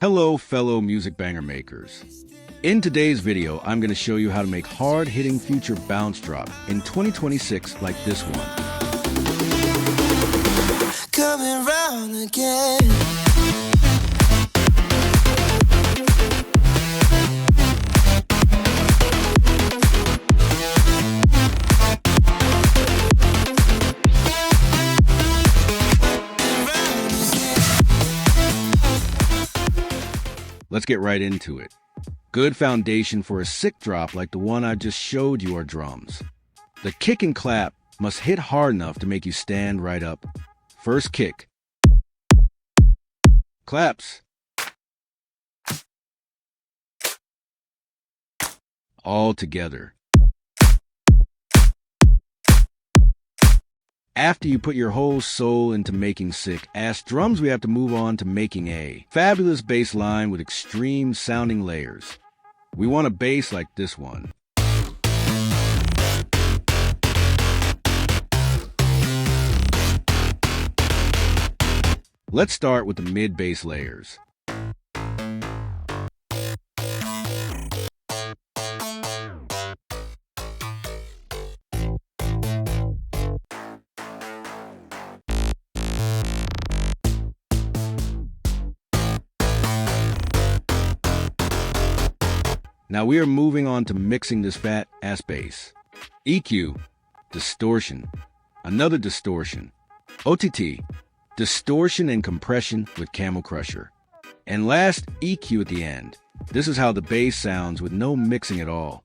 Hello, fellow music banger makers. In today's video, I'm going to show you how to make hard-hitting future bounce drop in 2026 like this one. Coming round again. Let's get right into it. Good foundation for a sick drop like the one I just showed you are drums. The kick and clap must hit hard enough to make you stand right up. First kick. Claps. All together. After you put your whole soul into making sick ass drums, we have to move on to making a fabulous bass line with extreme sounding layers. We want a bass like this one. Let's start with the mid bass layers. Now we are moving on to mixing this fat ass bass. EQ, distortion, another distortion. OTT, distortion and compression with Camel Crusher. And last, EQ at the end. This is how the bass sounds with no mixing at all.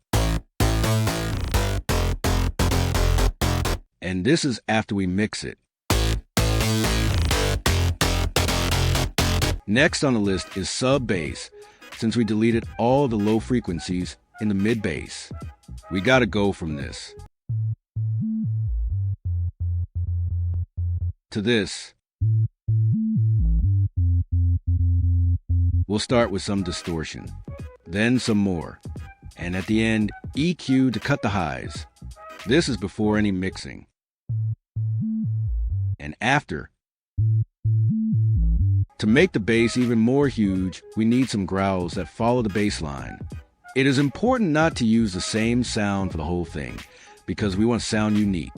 And this is after we mix it. Next on the list is sub bass. Since we deleted all the low frequencies in the mid bass, we gotta go from this to this. We'll start with some distortion, then some more, and at the end, EQ to cut the highs. This is before any mixing. And after. To make the bass even more huge, we need some growls that follow the bass line. It is important not to use the same sound for the whole thing, because we want to sound unique.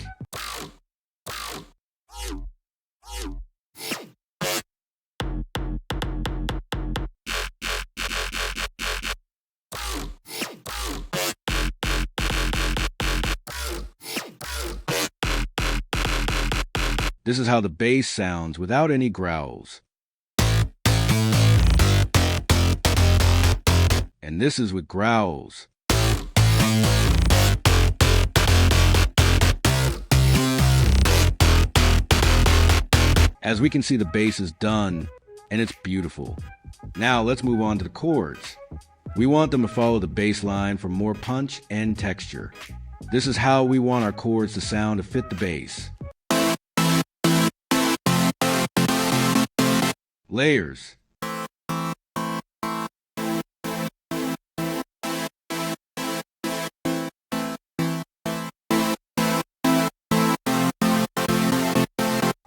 This is how the bass sounds without any growls. And this is with growls. As we can see, the bass is done, and it's beautiful. Now let's move on to the chords. We want them to follow the bass line for more punch and texture. This is how we want our chords to sound to fit the bass. Layers.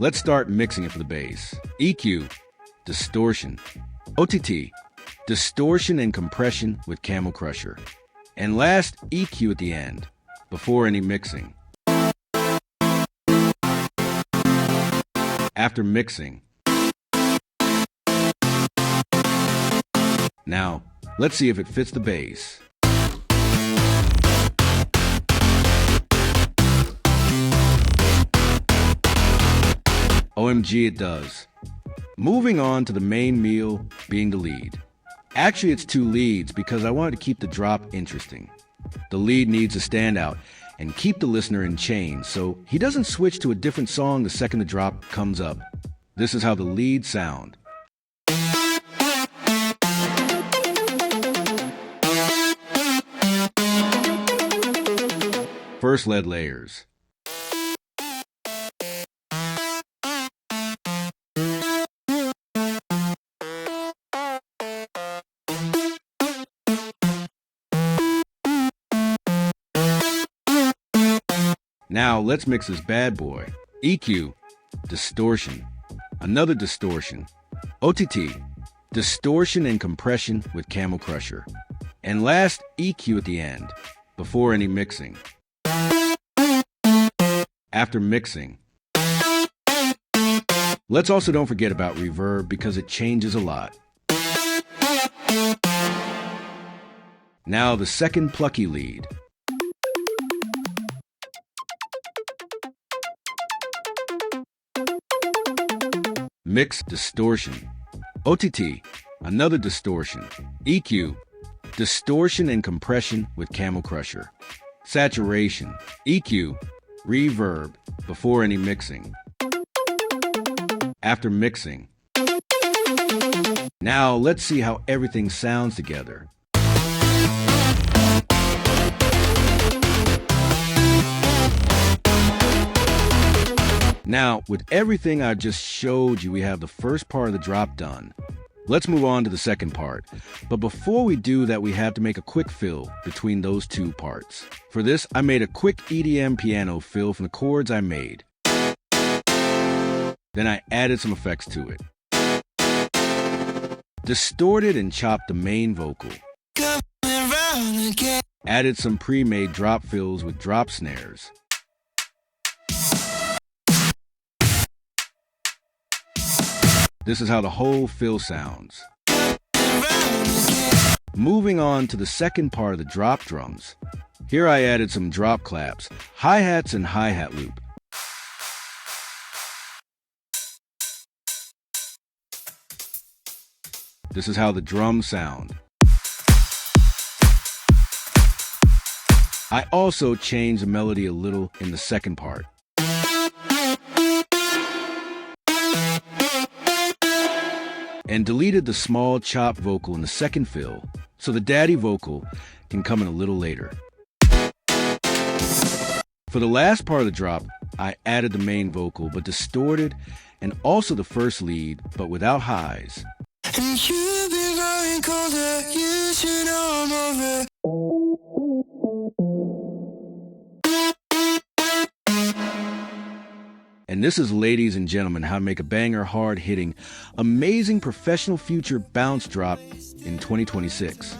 Let's start mixing it for the bass. EQ, distortion. OTT, distortion and compression with Camel Crusher. And last, EQ at the end, before any mixing. After mixing. Now, let's see if it fits the bass. OMG, it does. Moving on to the main meal, being the lead. Actually, it's two leads because I wanted to keep the drop interesting. The lead needs to stand out and keep the listener in chains so he doesn't switch to a different song the second the drop comes up. This is how the lead sound. First lead layers. Now let's mix this bad boy. EQ, distortion, another distortion. OTT, distortion and compression with Camel Crusher. And last, EQ at the end, before any mixing. After mixing. Let's also don't forget about reverb because it changes a lot. Now the second plucky lead. Mix distortion. OTT, another distortion. EQ, distortion and compression with Camel Crusher. Saturation, EQ, reverb, before any mixing. After mixing. Now let's see how everything sounds together. Now, with everything I just showed you, we have the first part of the drop done. Let's move on to the second part. But before we do that, we have to make a quick fill between those two parts. For this, I made a quick EDM piano fill from the chords I made. Then I added some effects to it. Distorted and chopped the main vocal. Added some pre-made drop fills with drop snares. This is how the whole fill sounds. Moving on to the second part of the drop drums. Here I added some drop claps, hi-hats, and hi-hat loop. This is how the drums sound. I also changed the melody a little in the second part. And deleted the small chop vocal in the second fill, so the daddy vocal can come in a little later. For the last part of the drop, I added the main vocal, but distorted, and also the first lead, but without highs. And you've been growing colder, you should know I'm over. And this is, ladies and gentlemen, how to make a banger, hard-hitting, amazing professional future bounce drop in 2026.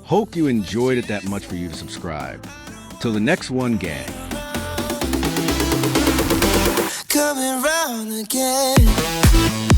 Hope you enjoyed it that much for you to subscribe. Till the next one, gang. Coming round again.